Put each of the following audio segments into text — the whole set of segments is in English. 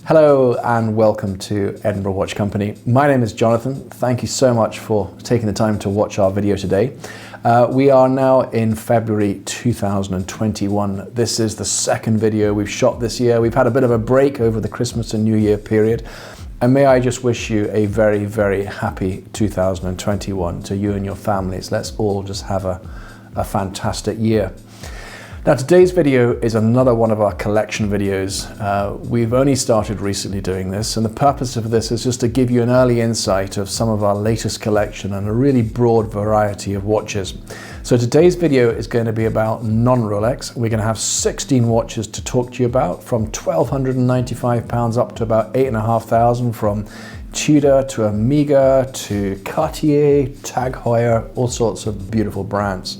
Hello and welcome to Edinburgh Watch Company. My name is Jonathan. Thank you so much for taking the time to watch our video today. We are now in February 2021. This is the second video we've shot this year. We've had a bit of a break over the Christmas and New Year period. And may I just wish you a very, very happy 2021 to you and your families. Let's all just have a fantastic year. Now today's video is another one of our collection videos. We've only started recently doing this, and the purpose of this is just to give you an early insight of some of our latest collection and a really broad variety of watches. So today's video is going to be about non-Rolex. We're going to have 16 watches to talk to you about, from £1,295 up to about £8,500, from Tudor to Omega to Cartier, Tag Heuer, all sorts of beautiful brands.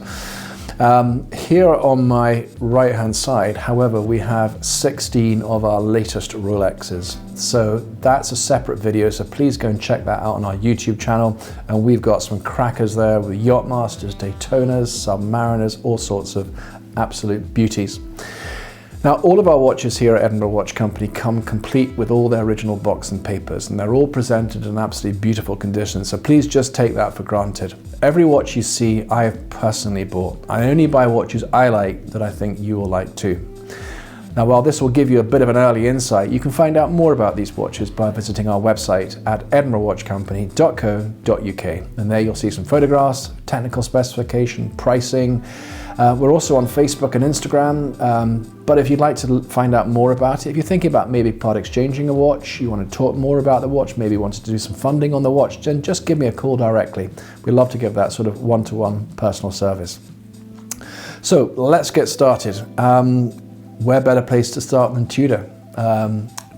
Here on my right hand side, however, we have 16 of our latest Rolexes. So that's a separate video, so please go and check that out on our YouTube channel. And we've got some crackers there with Yachtmasters, Daytonas, Submariners, all sorts of absolute beauties. Now, all of our watches here at Edinburgh Watch Company come complete with all their original box and papers, and they're all presented in absolutely beautiful condition, so please just take that for granted. Every watch you see, I have personally bought. I only buy watches I like that I think you will like too. Now, while this will give you a bit of an early insight, you can find out more about these watches by visiting our website at edinburghwatchcompany.co.uk, and there you'll see some photographs, technical specification, pricing. We're also on Facebook and Instagram, but if you'd like to find out more about it, if you're thinking about maybe part exchanging a watch, you want to talk more about the watch, maybe wanted to do some funding on the watch, then just give me a call directly. We'd love to give that sort of one-to-one personal service. So let's get started. Where better place to start than Tudor?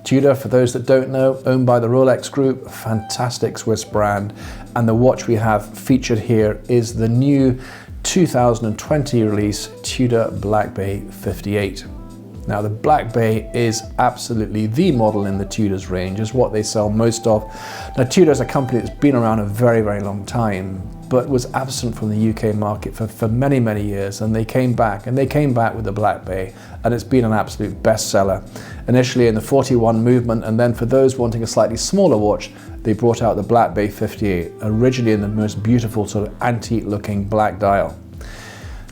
Tudor, for those that don't know, owned by the Rolex Group, a fantastic Swiss brand, and the watch we have featured here is the new 2020 release Tudor Black Bay 58. Now the Black Bay is absolutely the model in the Tudors range, is what they sell most of. Now Tudor is a company that's been around a very, very long time, but was absent from the UK market for many, many years, and they came back with the Black Bay, and it's been an absolute bestseller. Initially in the 41 movement, and then for those wanting a slightly smaller watch, they brought out the Black Bay 58, originally in the most beautiful sort of antique looking black dial.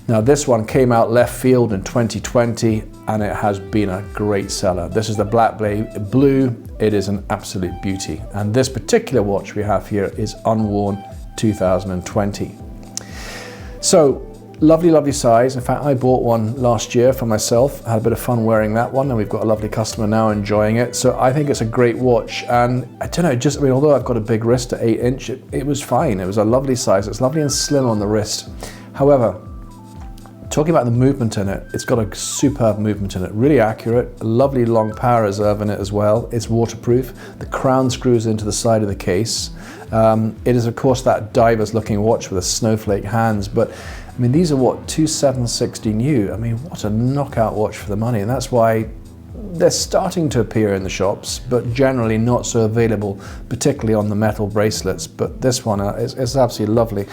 Now this one came out left field in 2020, and it has been a great seller. This is the Black Bay Blue. It is an absolute beauty, and this particular watch we have here is unworn 2020. So lovely, lovely size. In fact, I bought one last year for myself. I had a bit of fun wearing that one, and we've got a lovely customer now enjoying it. So I think it's a great watch, and I don't know, although I've got a big wrist at 8-inch, it was fine. It was a lovely size. It's lovely and slim on the wrist. However, talking about the movement in it, it's got a superb movement in it, really accurate, a lovely long power reserve in it as well. It's waterproof. The crown screws into the side of the case. It is of course that diver's looking watch with the snowflake hands, but I mean, these are what, 2760 new. I mean, what a knockout watch for the money, and that's why they're starting to appear in the shops, but generally not so available, particularly on the metal bracelets. But this one is absolutely lovely.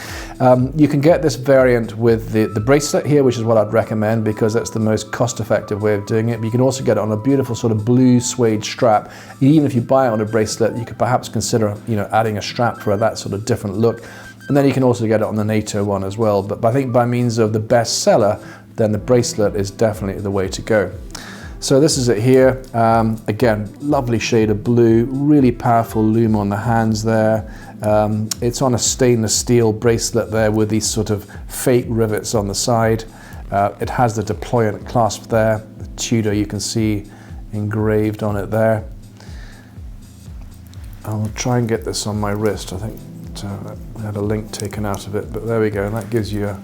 You can get this variant with the bracelet here, which is what I'd recommend because that's the most cost-effective way of doing it. But you can also get it on a beautiful sort of blue suede strap. Even if you buy it on a bracelet, you could perhaps consider, adding a strap for that sort of different look. And then you can also get it on the NATO one as well. But I think by means of the bestseller, then the bracelet is definitely the way to go. So this is it here. Again, lovely shade of blue, really powerful lume on the hands there. It's on a stainless steel bracelet there with these sort of fake rivets on the side. It has the deployant clasp there. The Tudor you can see engraved on it there. I'll try and get this on my wrist. I think I had a link taken out of it, but there we go. And that gives you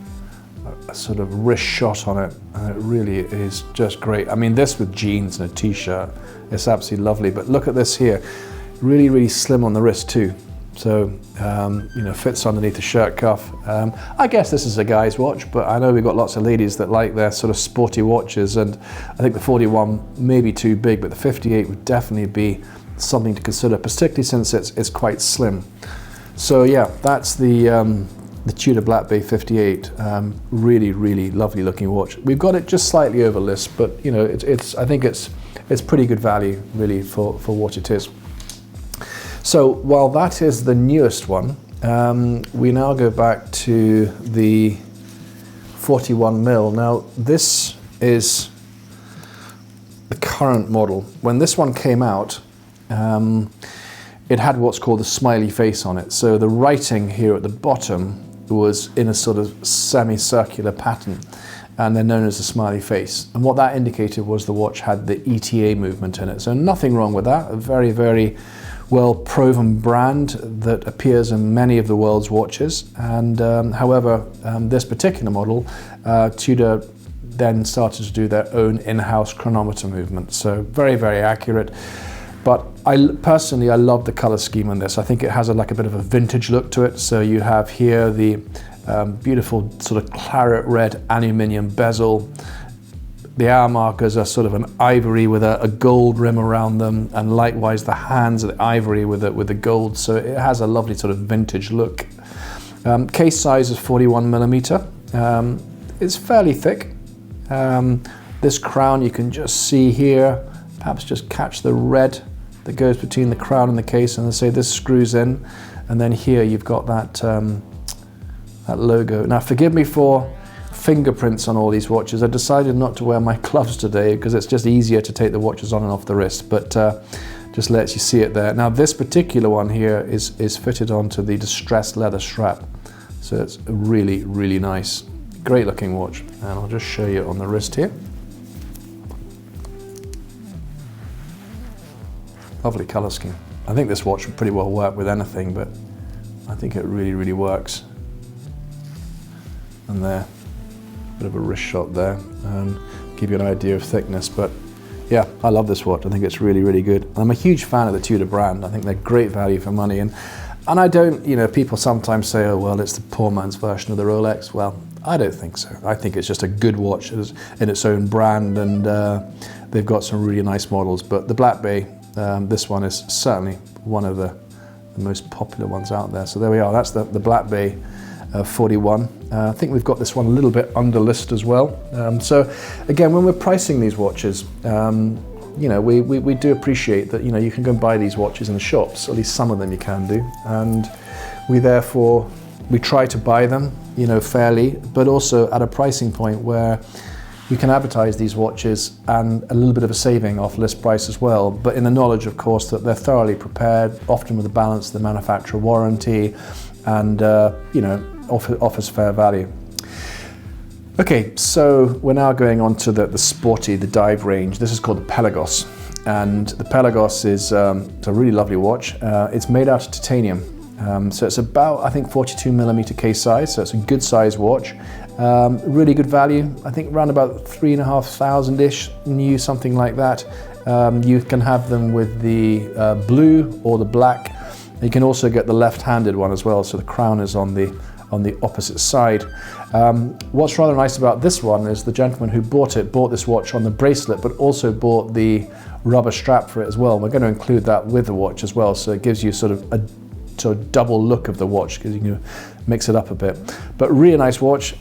a sort of wrist shot on it, and it really is just great. I mean, this with jeans and a t-shirt, it's absolutely lovely. But look at this here, really, really slim on the wrist too. So, fits underneath the shirt cuff. I guess this is a guy's watch, but I know we've got lots of ladies that like their sort of sporty watches, and I think the 41 may be too big, but the 58 would definitely be something to consider, particularly since it's quite slim. So yeah, that's the the Tudor Black Bay 58, really, really lovely looking watch. We've got it just slightly over list, but you know, I think it's pretty good value really for what it is. So while that is the newest one, we now go back to the 41mm. Now this is the current model. When this one came out, it had what's called a smiley face on it. So the writing here at the bottom was in a sort of semicircular pattern, and they're known as a smiley face. And what that indicated was the watch had the ETA movement in it. So nothing wrong with that. A very, very well proven brand that appears in many of the world's watches. And however, this particular model, Tudor then started to do their own in-house chronometer movement. So very, very accurate. But personally, I love the color scheme on this. I think it has like a bit of a vintage look to it. So you have here the beautiful sort of claret red aluminium bezel. The hour markers are sort of an ivory with a gold rim around them, and likewise the hands are the ivory with the gold. So it has a lovely sort of vintage look. Case size is 41mm. It's fairly thick. This crown you can just see here. Perhaps just catch the red that goes between the crown and the case, and I say this screws in, and then here you've got that that logo. Now forgive me for fingerprints on all these watches. I decided not to wear my gloves today because it's just easier to take the watches on and off the wrist, but just lets you see it there. Now this particular one here is fitted onto the distressed leather strap, so it's really, really nice. Great looking watch, and I'll just show you on the wrist here. Lovely colour scheme. I think this watch would pretty well work with anything, but I think it really, really works. And there, bit of a wrist shot there, and give you an idea of thickness. But yeah, I love this watch. I think it's really, really good. And I'm a huge fan of the Tudor brand. I think they're great value for money. And I don't, you know, people sometimes say, oh, well, it's the poor man's version of the Rolex. Well, I don't think so. I think it's just a good watch in its own brand, and they've got some really nice models. But the Black Bay, this one is certainly one of the most popular ones out there. So there we are, that's the Black Bay 41. I think we've got this one a little bit under list as well. So again, when we're pricing these watches, you know, we do appreciate that, you know, you can go and buy these watches in the shops, at least some of them you can do. And we try to buy them, you know, fairly, but also at a pricing point where you can advertise these watches and a little bit of a saving off list price as well, but in the knowledge, of course, that they're thoroughly prepared, often with a balance of the manufacturer warranty, and you know, offers fair value. Okay, so we're now going on to the sporty, the dive range. This is called the Pelagos, and the Pelagos is it's a really lovely watch. It's made out of titanium. So it's about, I think, 42mm case size, so it's a good size watch. Really good value, I think around about 3,500-ish new, something like that. You can have them with the blue or the black. You can also get the left-handed one as well, so the crown is on the opposite side. What's rather nice about this one is the gentleman who bought this watch on the bracelet, but also bought the rubber strap for it as well. We're going to include that with the watch as well, so it gives you sort of a double look of the watch, because you can mix it up a bit. But really nice watch.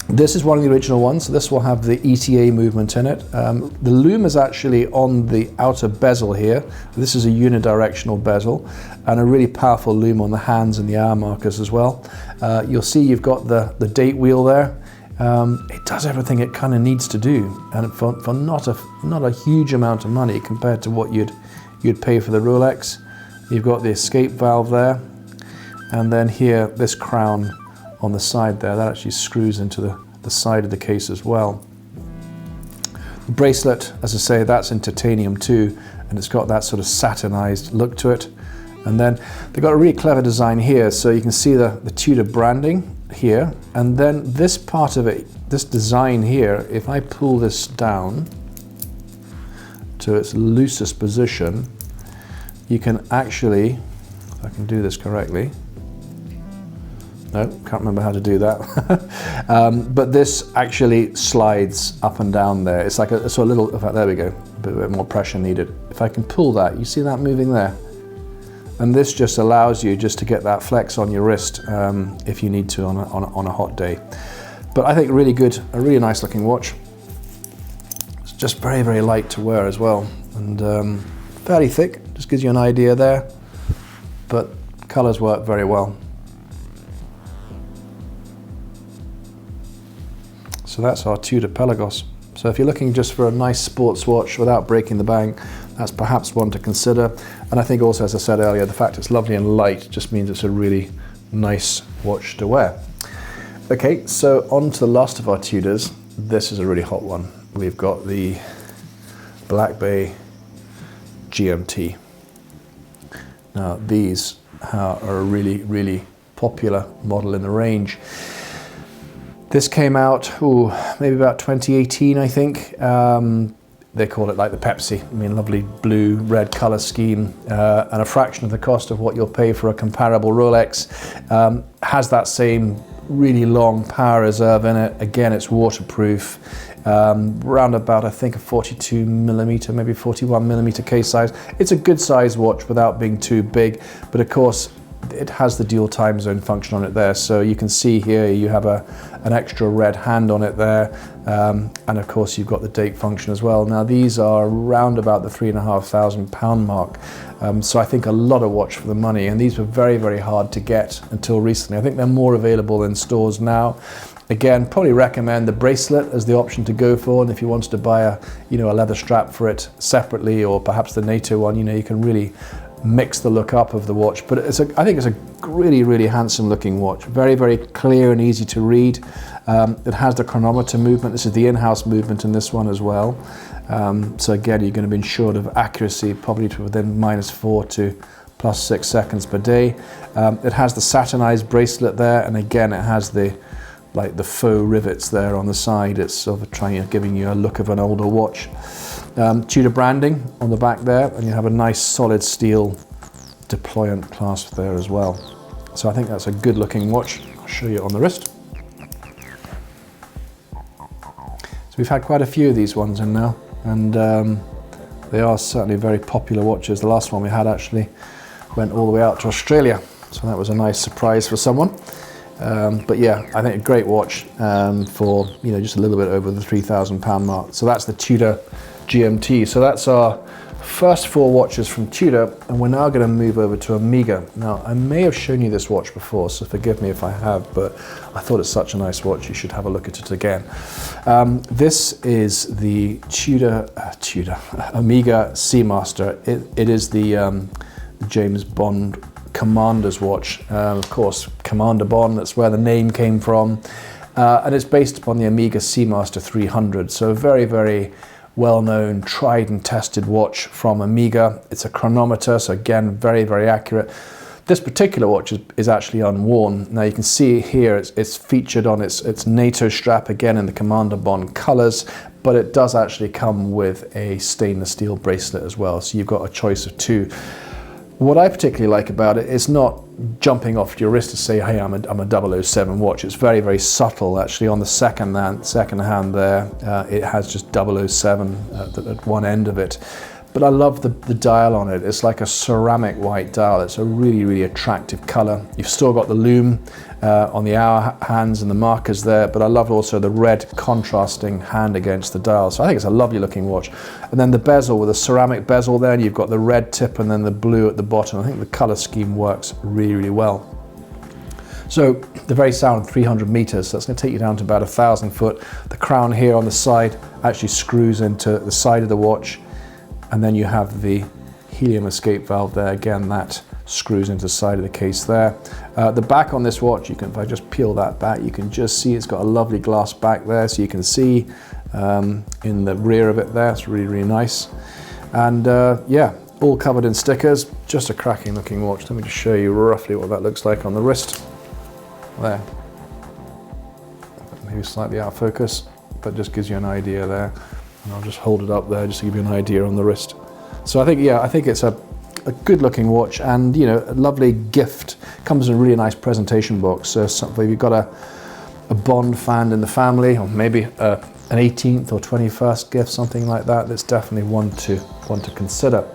This is one of the original ones, so this will have the ETA movement in it. The loom is actually on the outer bezel here. This is a unidirectional bezel, and a really powerful loom on the hands and the hour markers as well. You'll see you've got the date wheel there. It does everything it kind of needs to do, and for not a huge amount of money compared to what you'd pay for the Rolex. You've got the escape valve there, and then here, this crown on the side there, that actually screws into the side of the case as well. The bracelet, as I say, that's in titanium too, and it's got that sort of satinized look to it. And then they've got a really clever design here, so you can see the Tudor branding here, and then this part of it, this design here, if I pull this down to its loosest position, you can actually, if I can do this correctly, no, can't remember how to do that. But this actually slides up and down there. It's like a little, in fact, there we go, a bit more pressure needed. If I can pull that, you see that moving there? And this just allows you just to get that flex on your wrist if you need to on a hot day. But I think really good, a really nice looking watch. It's just very, very light to wear as well, and fairly thick, just gives you an idea there, but colors work very well. So that's our Tudor Pelagos. So if you're looking just for a nice sports watch without breaking the bank, that's perhaps one to consider. And I think also, as I said earlier, the fact it's lovely and light just means it's a really nice watch to wear. Okay, so on to the last of our Tudors. This is a really hot one. We've got the Black Bay GMT. Now these are a really, really popular model in the range. This came out, maybe about 2018, I think. They call it like the Pepsi. I mean, lovely blue, red color scheme, and a fraction of the cost of what you'll pay for a comparable Rolex. Has that same really long power reserve in it. Again, it's waterproof. Round about, I think, a 42 millimeter, maybe 41 millimeter case size. It's a good size watch without being too big, but of course, it has the dual time zone function on it there. So you can see here you have an extra red hand on it there. And of course you've got the date function as well. Now these are around about the £3,500 mark. So I think a lot of watch for the money, and these were very, very hard to get until recently. I think they're more available in stores now. Again, probably recommend the bracelet as the option to go for, and if you wanted to buy a leather strap for it separately, or perhaps the NATO one, you can really mix the look up of the watch. But I think it's a really, really handsome looking watch. Very, very clear and easy to read. It has the chronometer movement. This is the in-house movement in this one as well. So again, you're going to be ensured of accuracy, probably to within -4 to +6 seconds per day. It has the satinized bracelet there, and again, it has the faux rivets there on the side. It's sort of giving you a look of an older watch. Tudor branding on the back there, and you have a nice solid steel deployant clasp there as well. So I think that's a good looking watch. I'll show you it on the wrist. So we've had quite a few of these ones in now, and they are certainly very popular watches. The last one we had actually went all the way out to Australia, so that was a nice surprise for someone. But yeah, I think a great watch for just a little bit over the £3,000 mark. So that's the Tudor GMT. So that's our first 4 watches from Tudor, and we're now going to move over to Omega. Now, I may have shown you this watch before, so forgive me if I have, but I thought it's such a nice watch, you should have a look at it again. This is the Omega Seamaster. It is the James Bond Commander's watch. Of course, Commander Bond, that's where the name came from. And it's based upon the Omega Seamaster 300. So a very, very well-known, tried and tested watch from Omega. It's a chronometer, so again, very, very accurate. This particular watch is actually unworn. Now you can see here it's featured on its NATO strap, again in the Commander Bond colors, but it does actually come with a stainless steel bracelet as well. So you've got a choice of 2. What I particularly like about it is not jumping off your wrist to say, hey, I'm a 007 watch. It's very, very subtle. Actually, on the second hand there, it has just 007 at one end of it. But I love the dial on it. It's like a ceramic white dial. It's a really, really attractive color. You've still got the lume on the hour hands and the markers there, but I love also the red contrasting hand against the dial. So I think it's a lovely looking watch. And then the bezel with a ceramic bezel there, and you've got the red tip and then the blue at the bottom. I think the color scheme works really, really well. So the very sound 300 meters, so that's going to take you down to about 1,000 foot. The crown here on the side actually screws into the side of the watch. And then you have the helium escape valve there. Again, that screws into the side of the case there. The back on this watch, if I just peel that back, you can just see it's got a lovely glass back there. So you can see in the rear of it there, it's really, really nice. And yeah, all covered in stickers, just a cracking looking watch. Let me just show you roughly what that looks like on the wrist. There. Maybe slightly out of focus, but just gives you an idea there. And I'll just hold it up there just to give you an idea on the wrist. So I think it's a good looking watch, and a lovely gift. Comes in a really nice presentation box. So if you've got a Bond fan in the family, or maybe an 18th or 21st gift, something like that, that's definitely one to consider.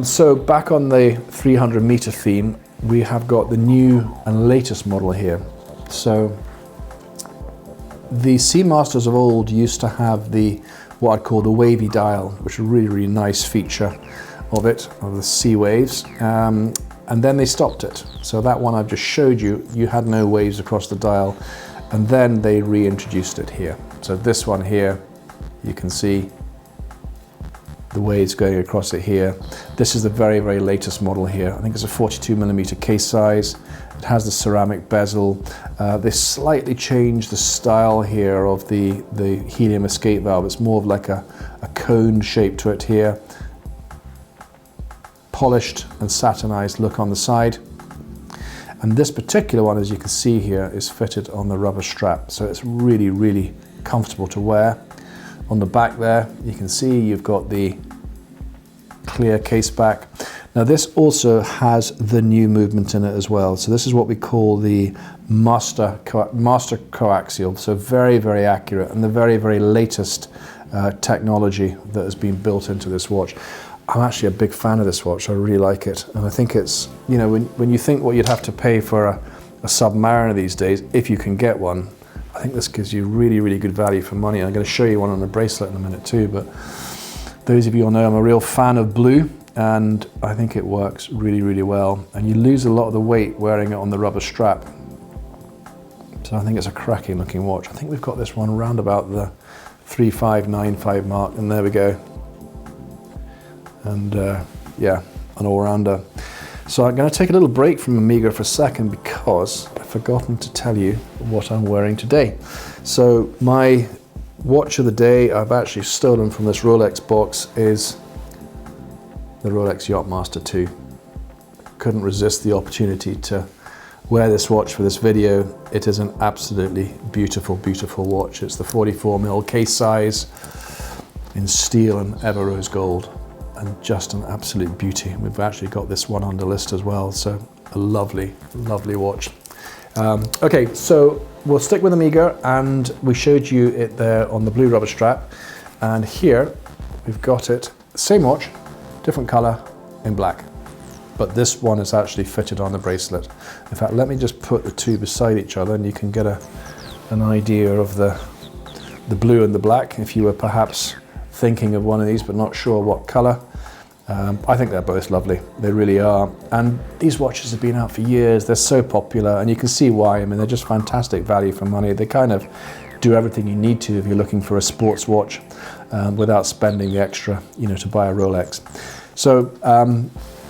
So back on the 300 meter theme, we have got the new and latest model here. So the Seamasters of old used to have what I'd call the wavy dial, which is a really, really nice feature of the sea waves. And then they stopped it. So that one I've just showed you, you had no waves across the dial, and then they reintroduced it here. So this one here, you can see the waves going across it here. This is the very, very latest model here. I think it's a 42mm case size. It has the ceramic bezel. They slightly changed the style here of the helium escape valve. It's more of like a cone shape to it here. Polished and satinized look on the side. And this particular one, as you can see here, is fitted on the rubber strap. So it's really, really comfortable to wear. On the back there, you can see you've got the clear case back. Now this also has the new movement in it as well. So this is what we call the master coaxial. So very, very accurate, and the very, very latest technology that has been built into this watch. I'm actually a big fan of this watch. I really like it. And I think it's, you know, when you think what you'd have to pay for a Submariner these days, if you can get one, I think this gives you really, really good value for money. I'm going to show you one on the bracelet in a minute too, but those of you all know I'm a real fan of blue, and I think it works really, really well. And you lose a lot of the weight wearing it on the rubber strap. So I think it's a cracking looking watch. I think we've got this one around about the 3595 mark, and there we go. And yeah, an all-rounder. So I'm going to take a little break from Omega for a second because I've forgotten to tell you what I'm wearing today. So my watch of the day, I've actually stolen from this Rolex box, is the Rolex Yachtmaster 2. Couldn't resist the opportunity to wear this watch for this video. It is an absolutely beautiful, beautiful watch. It's the 44mm case size in steel and ever rose gold, and just an absolute beauty. We've actually got this one on the list as well, so a lovely, lovely watch. Okay, so we'll stick with Omega, and we showed you it there on the blue rubber strap, and here we've got it, same watch, different color in black, but this one is actually fitted on the bracelet. In fact, let me just put the two beside each other and you can get an idea of the blue and the black if you were perhaps thinking of one of these but not sure what color. I think they're both lovely, they really are, and these watches have been out for years. They're so popular, and you can see why. I mean, they're just fantastic value for money. They kind of do everything you need to if you're looking for a sports watch without spending the extra, you know, to buy a Rolex. So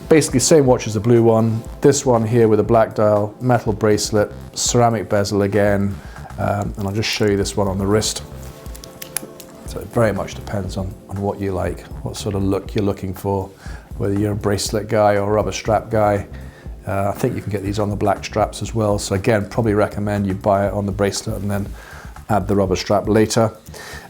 basically same watch as the blue one. This one here with a black dial, metal bracelet, ceramic bezel again, and I'll just show you this one on the wrist. So it very much depends on what you like, what sort of look you're looking for, whether you're a bracelet guy or a rubber strap guy. I think you can get these on the black straps as well. So again, probably recommend you buy it on the bracelet and then add the rubber strap later.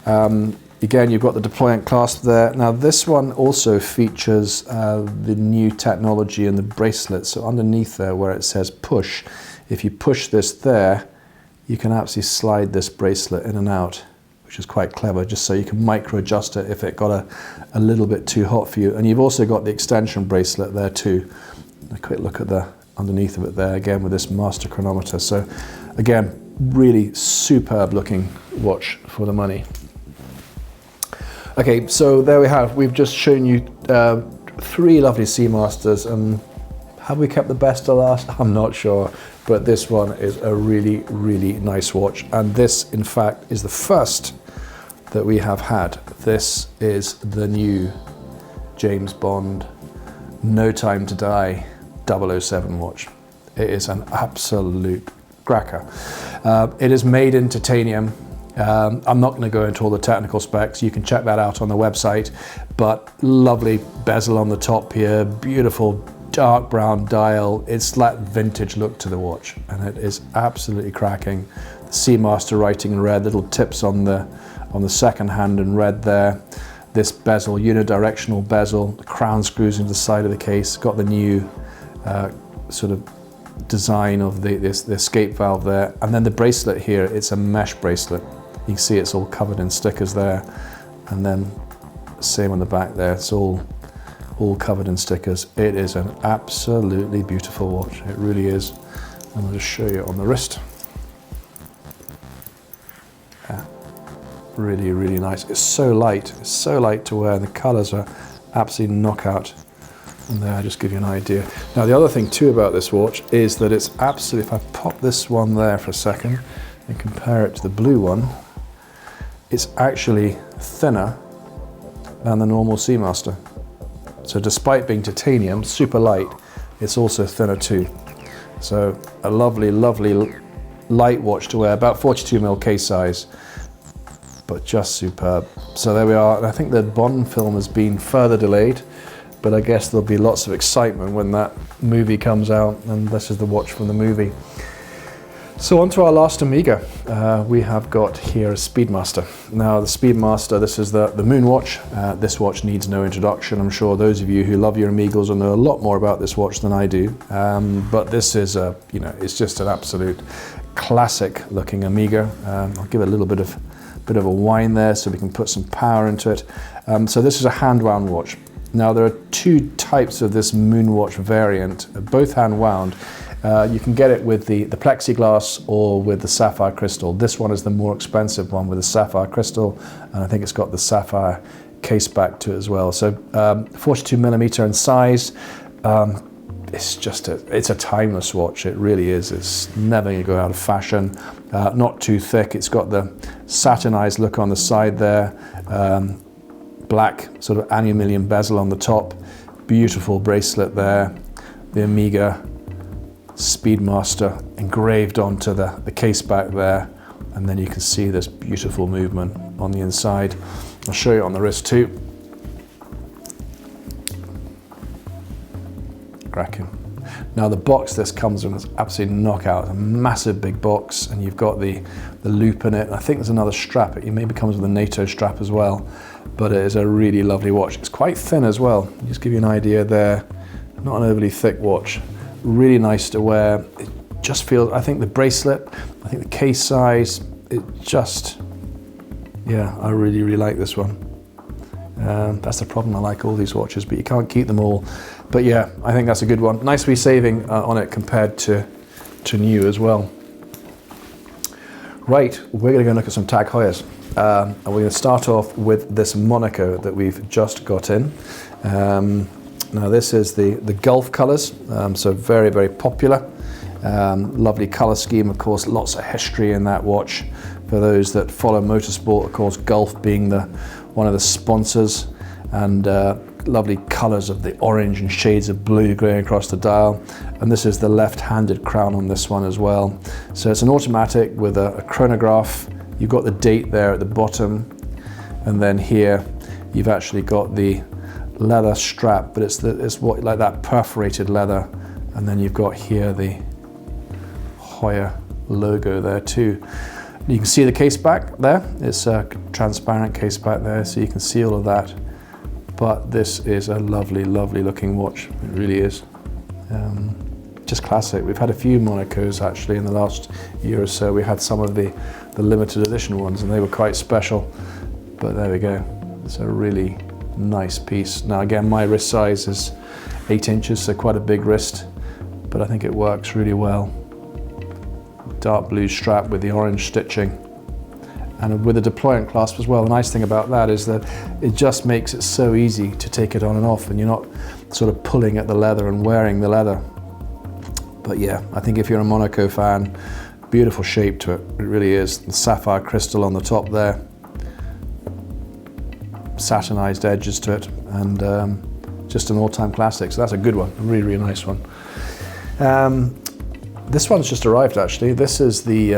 Again, you've got the deployant clasp there. Now this one also features the new technology in the bracelet. So underneath there where it says push, if you push this there, you can actually slide this bracelet in and out, which is quite clever, just so you can micro adjust it if it got a little bit too hot for you. And you've also got the extension bracelet there too. A quick look at the underneath of it there, again with this master chronometer. So again, really superb looking watch for the money. Okay, so there we have, we've just shown you three lovely Seamasters, and have we kept the best to last? I'm not sure, but this one is a really, really nice watch. And this, in fact, is the first that we have had. This is the new James Bond No Time to Die 007 watch. It is an absolute cracker. It is made in titanium. I'm not going to go into all the technical specs. You can check that out on the website, but lovely bezel on the top here, beautiful dark brown dial. It's that vintage look to the watch, and it is absolutely cracking. The Seamaster writing in red, little tips on the second hand in red there. This bezel, unidirectional bezel, the crown screws into the side of the case, got the new sort of design of the escape valve there, and then the bracelet here, it's a mesh bracelet. You can see it's all covered in stickers there, and then same on the back there, it's all all covered in stickers. It is an absolutely beautiful watch, it really is. And I'll just show you on the wrist. Yeah, really, really nice. It's so light to wear, and the colours are absolutely knockout. And there, I just give you an idea. Now, the other thing too about this watch is that it's absolutely, if I pop this one there for a second and compare it to the blue one, it's actually thinner than the normal Seamaster. So despite being titanium, super light, it's also thinner too. So a lovely, lovely light watch to wear, about 42mm case size, but just superb. So there we are. I think the Bond film has been further delayed, but I guess there'll be lots of excitement when that movie comes out, and this is the watch from the movie. So on to our last Omega. We have got here a Speedmaster. Now the Speedmaster, this is the moon watch. This watch needs no introduction. I'm sure those of you who love your Omegals will know a lot more about this watch than I do. But this is it's just an absolute classic looking Omega. I'll give it a little bit of a whine there so we can put some power into it. So this is a hand wound watch. Now there are two types of this moon watch variant, both hand wound. You can get it with the plexiglass or with the sapphire crystal. This one is the more expensive one with the sapphire crystal, and I think it's got the sapphire case back to it as well. So 42mm in size. It's a timeless watch. It really is. It's never going to go out of fashion. Not too thick. It's got the satinized look on the side there. Black sort of anumilium bezel on the top. Beautiful bracelet there. The Omega Speedmaster engraved onto the case back there, and then you can see this beautiful movement on the inside. I'll show you on the wrist too. Cracking. Now the box this comes in is absolutely knockout. A massive big box, and you've got the loop in it. I think there's another strap. It maybe comes with a NATO strap as well, but it is a really lovely watch. It's quite thin as well. Just give you an idea there. Not an overly thick watch. Really nice to wear. It just feels, I think the bracelet, I think the case size, it just, yeah, I really, really like this one. That's the problem, I like all these watches, but you can't keep them all. But yeah, I think that's a good one. Nice wee saving on it compared to new as well. Right, we're gonna go look at some Tag Heuers. And we're gonna start off with this Monaco that we've just got in. Now this is the Gulf colours, so very, very popular. Lovely colour scheme, of course, lots of history in that watch. For those that follow motorsport, of course, Gulf being one of the sponsors, and lovely colours of the orange and shades of blue going across the dial. And this is the left-handed crown on this one as well. So it's an automatic with a chronograph. You've got the date there at the bottom, and then here you've actually got the leather strap, but it's what, like that perforated leather, and then you've got here the Heuer logo there too. You can see the case back there. It's a transparent case back there, so you can see all of that. But this is a lovely, lovely looking watch. It really is. Just classic. We've had a few Monacos actually in the last year or so. We had some of the limited edition ones, and they were quite special. But there we go. It's a really nice piece. Now again, my wrist size is 8 inches, so quite a big wrist, but I think it works really well. Dark blue strap with the orange stitching, and with a deployant clasp as well. The nice thing about that is that it just makes it so easy to take it on and off, and you're not sort of pulling at the leather and wearing the leather. But yeah, I think if you're a Monaco fan, beautiful shape to it. It really is. The sapphire crystal on the top there, satinized edges to it, and just an all-time classic. So that's a good one, a really, really nice one. This one's just arrived actually. This is the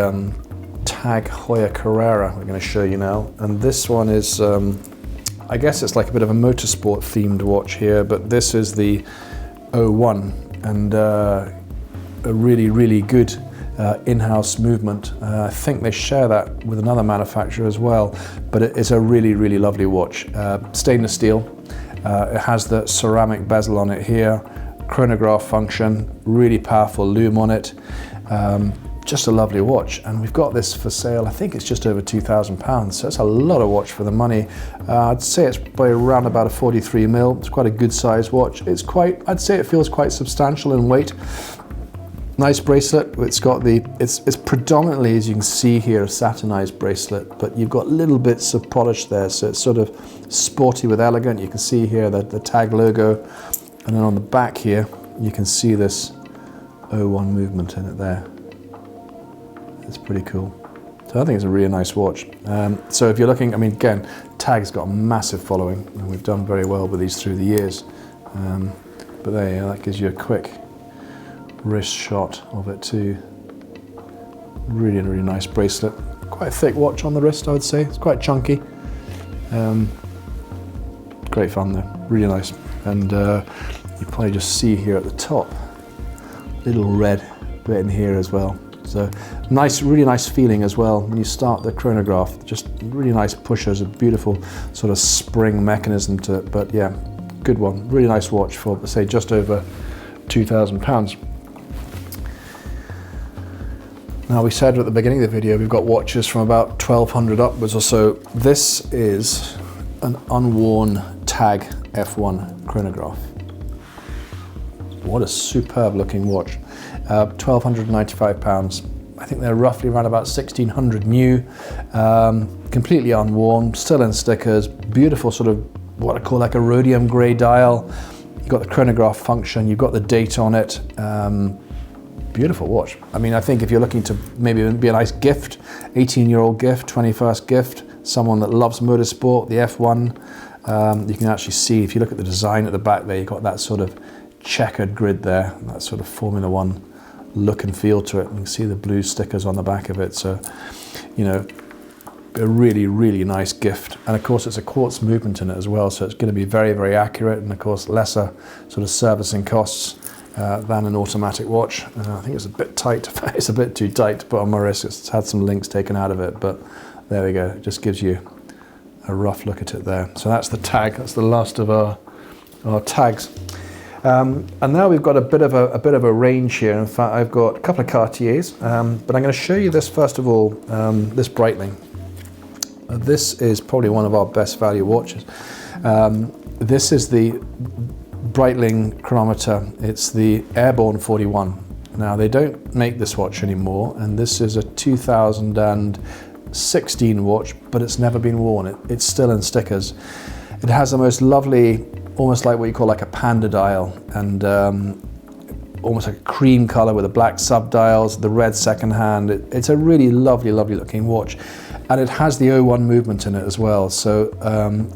Tag Heuer Carrera we're going to show you now, and this one is, I guess it's like a bit of a motorsport themed watch here, but this is the 01, and a really, really good in-house movement. I think they share that with another manufacturer as well, but it's a really, really lovely watch. Stainless steel. It has the ceramic bezel on it here, chronograph function, really powerful lume on it. just a lovely watch, and we've got this for sale. I think it's just over £2,000, so it's a lot of watch for the money. I'd say it's by around about a 43 mil. It's quite a good size watch. I'd say it feels quite substantial in weight. Nice bracelet. It's got it's predominantly, as you can see here, a satinized bracelet, but you've got little bits of polish there, so it's sort of sporty with elegant. You can see here the tag logo, and then on the back here, you can see this 01 movement in it there. It's pretty cool. So I think it's a really nice watch. So if you're looking, I mean, again, Tag's got a massive following, and we've done very well with these through the years. But there you go, that gives you a quick wrist shot of it too. Really, really nice bracelet. Quite a thick watch on the wrist, I would say. It's quite chunky. Great fun though, really nice. And you probably just see here at the top, little red bit in here as well. So nice, really nice feeling as well when you start the chronograph. Just really nice pushers, a beautiful sort of spring mechanism to it. But yeah, good one. Really nice watch for, say, just over £2,000. Now, we said at the beginning of the video we've got watches from about 1,200 upwards or so. This is an unworn Tag F1 chronograph. What a superb looking watch. £1,295. I think they're roughly around about 1,600 new, completely unworn, still in stickers, beautiful sort of what I call like a rhodium grey dial. You've got the chronograph function, you've got the date on it. Beautiful watch. I mean, I think if you're looking to maybe be a nice gift, 18-year-old gift, 21st gift, someone that loves motorsport, the F1, you can actually see, if you look at the design at the back there, you've got that sort of checkered grid there, that sort of Formula One look and feel to it. You can see the blue stickers on the back of it. So, you know, a really, really nice gift. And of course, it's a quartz movement in it as well, so it's going to be very, very accurate, and of course, lesser sort of servicing costs than an automatic watch. I think it's a bit tight. It's a bit too tight to put on my wrist. It's had some links taken out of it, but there we go. It just gives you a rough look at it there. So that's the Tag. That's the last of our tags. And now we've got a bit of a range here. In fact, I've got a couple of Cartiers, but I'm going to show you this first of all. This Breitling. This is probably one of our best value watches. This is the Breitling chronometer. It's the Airborne 41. Now, they don't make this watch anymore, and this is a 2016 watch, but it's never been worn. It's still in stickers. It has the most lovely, almost like what you call like a panda dial, and almost like a cream color with the black subdials, the red second hand. It's a really lovely, lovely looking watch. And it has the 01 movement in it as well. So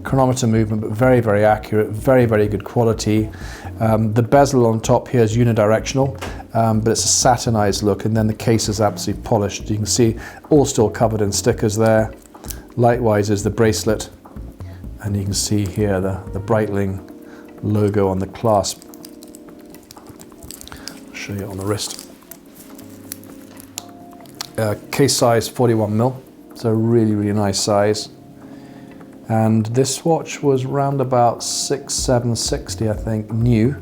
chronometer movement, but very, very accurate, very, very good quality. The bezel on top here is unidirectional, but it's a satinized look, and then the case is absolutely polished. You can see all still covered in stickers there. Likewise is the bracelet. And you can see here the Breitling logo on the clasp. I'll show you on the wrist. Case size 41 mil. So really, really nice size. And this watch was round about 6,760, I think, new.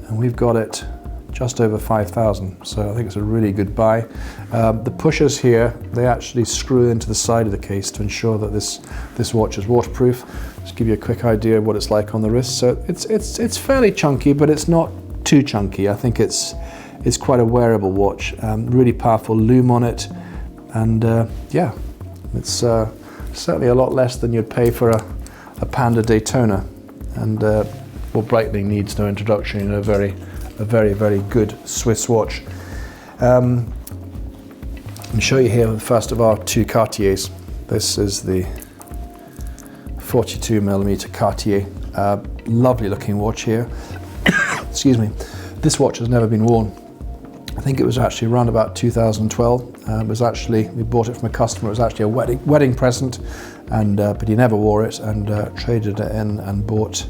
And we've got it just over 5,000. So I think it's a really good buy. The pushers here, they actually screw into the side of the case to ensure that this watch is waterproof. Just give you a quick idea of what it's like on the wrist. So it's fairly chunky, but it's not too chunky. I think it's quite a wearable watch. Really powerful lume on it. And yeah. It's certainly a lot less than you'd pay for a Panda Daytona, and well, Breitling needs no introduction. You know, a very, very good Swiss watch. Let me show you here the first of our two Cartiers. This is the 42mm Cartier. Lovely looking watch here. Excuse me. This watch has never been worn. I think it was actually around about 2012. It was actually, we bought it from a customer. It was actually a wedding present, and but he never wore it, and traded it in and bought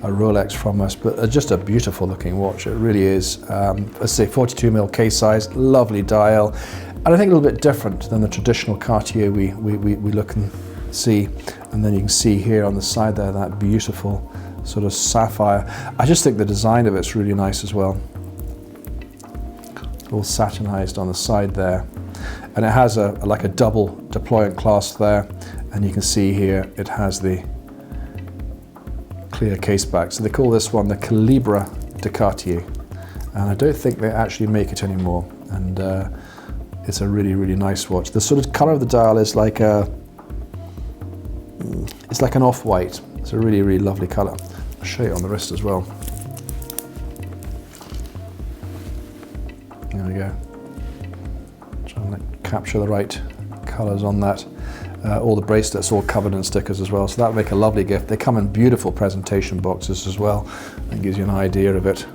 a Rolex from us. But just a beautiful looking watch. It really is. Let's say 42mm case size, lovely dial, and I think a little bit different than the traditional Cartier we look and see. And then you can see here on the side there that beautiful sort of sapphire. I just think the design of it's really nice as well. all satinized on the side there. And it has like a double deployment clasp there, and you can see here it has the clear case back. So they call this one the Calibre de Cartier, and I don't think they actually make it anymore. And it's a really, really nice watch. The sort of color of the dial is like it's like an off-white. It's a really, really lovely color. I'll show you on the wrist as well. There we go. Trying to capture the right colors on that. All the bracelets all covered in stickers as well, so that would make a lovely gift. They come in beautiful presentation boxes as well. That gives you an idea of it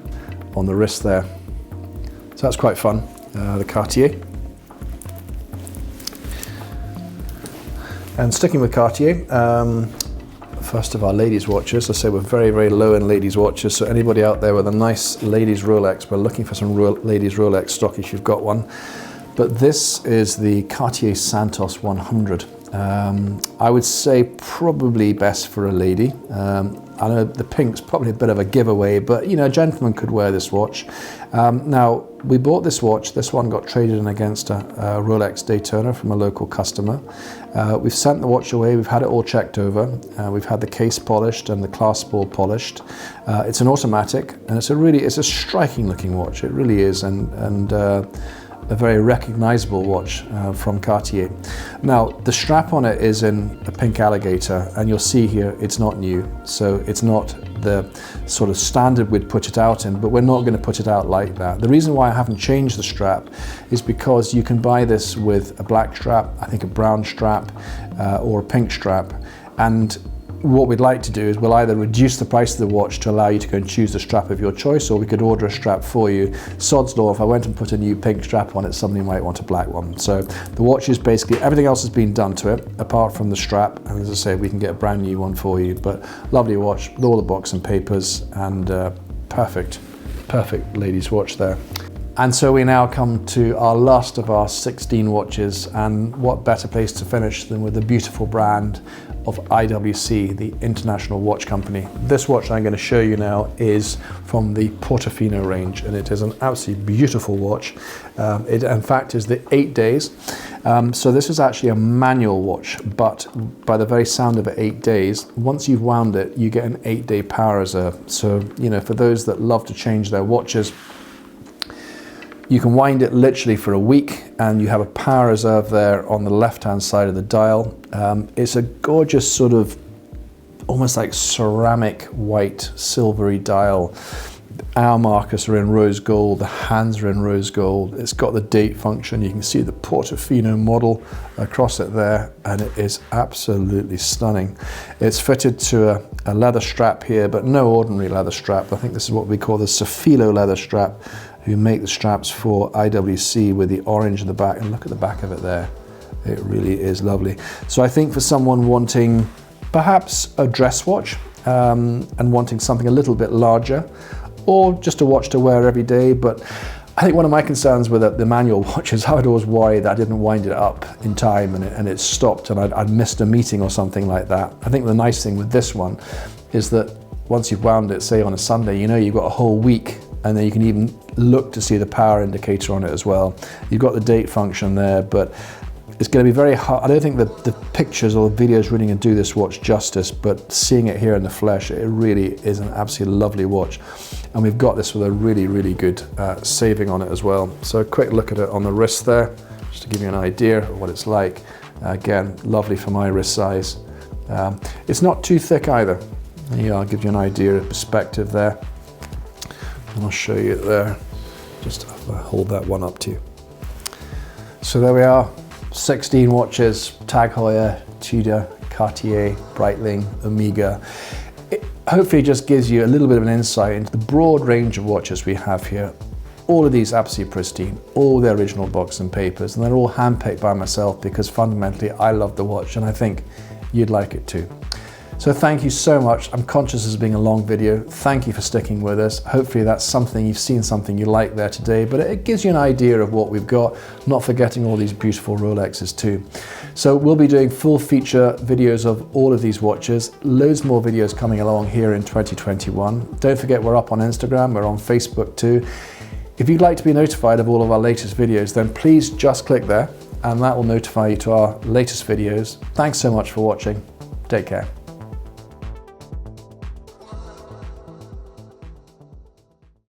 on the wrist there. So that's quite fun, the Cartier. And sticking with Cartier, first of our ladies' watches. I say we're very, very low in ladies' watches, so anybody out there with a nice ladies' Rolex, we're looking for some ladies' Rolex stock if you've got one. But this is the Cartier Santos 100. I would say probably best for a lady. I know the pink's probably a bit of a giveaway, but you know, a gentleman could wear this watch. Now, we bought this watch. This one got traded in against a Rolex Daytona from a local customer. We've sent the watch away. We've had it all checked over. We've had the case polished and the clasp all polished. It's an automatic, and it's a striking looking watch. It really is, and a very recognizable watch from Cartier. Now, the strap on it is in a pink alligator, and you'll see here it's not new, so it's not the sort of standard we'd put it out in, but we're not going to put it out like that. The reason why I haven't changed the strap is because you can buy this with a black strap, I think a brown strap, or a pink strap, and what we'd like to do is we'll either reduce the price of the watch to allow you to go and choose the strap of your choice, or we could order a strap for you. Sod's law, if I went and put a new pink strap on it, somebody might want a black one. So the watch is basically, everything else has been done to it, apart from the strap. And as I say, we can get a brand new one for you. But lovely watch with all the box and papers, and perfect ladies' watch there. And so we now come to our last of our 16 watches, and what better place to finish than with the beautiful brand of IWC, the International Watch Company. This watch I'm going to show you now is from the Portofino range, and it is an absolutely beautiful watch. It in fact is the 8 days. So this is actually a manual watch, but by the very sound of it, 8 days, once you've wound it, you get an 8-day power reserve. So, you know, for those that love to change their watches, you can wind it literally for a week, and you have a power reserve there on the left-hand side of the dial. It's a gorgeous sort of almost like ceramic white silvery dial. The hour markers are in rose gold, the hands are in rose gold. It's got the date function. You can see the Portofino model across it there, and it is absolutely stunning. It's fitted to a leather strap here, but no ordinary leather strap. I think this is what we call the Sofilo leather strap, who make the straps for IWC with the orange in the back, and look at the back of it there. It really is lovely. So I think for someone wanting perhaps a dress watch and wanting something a little bit larger, or just a watch to wear every day, but I think one of my concerns with the manual watch is I would always worry that I didn't wind it up in time and it stopped and I'd missed a meeting or something like that. I think the nice thing with this one is that once you've wound it, say on a Sunday, you know you've got a whole week, and then you can even look to see the power indicator on it as well. You've got the date function there, but it's going to be very hard. I don't think the pictures or the videos really going to do this watch justice, but seeing it here in the flesh, it really is an absolutely lovely watch. And we've got this with a really, really good saving on it as well. So a quick look at it on the wrist there, just to give you an idea of what it's like. Again, lovely for my wrist size. It's not too thick either. Yeah, I'll give you an idea of perspective there. And I'll show you it there. Just hold that one up to you. So there we are, 16 watches, Tag Heuer, Tudor, Cartier, Breitling, Omega. It hopefully just gives you a little bit of an insight into the broad range of watches we have here. All of these absolutely pristine, all the original box and papers, and they're all handpicked by myself because fundamentally I love the watch and I think you'd like it too. So thank you so much. I'm conscious as being a long video. Thank you for sticking with us. Hopefully that's something, you've seen something you like there today, but it gives you an idea of what we've got, not forgetting all these beautiful Rolexes too. So we'll be doing full feature videos of all of these watches, loads more videos coming along here in 2021. Don't forget we're up on Instagram, we're on Facebook too. If you'd like to be notified of all of our latest videos, then please just click there and that will notify you to our latest videos. Thanks so much for watching. Take care.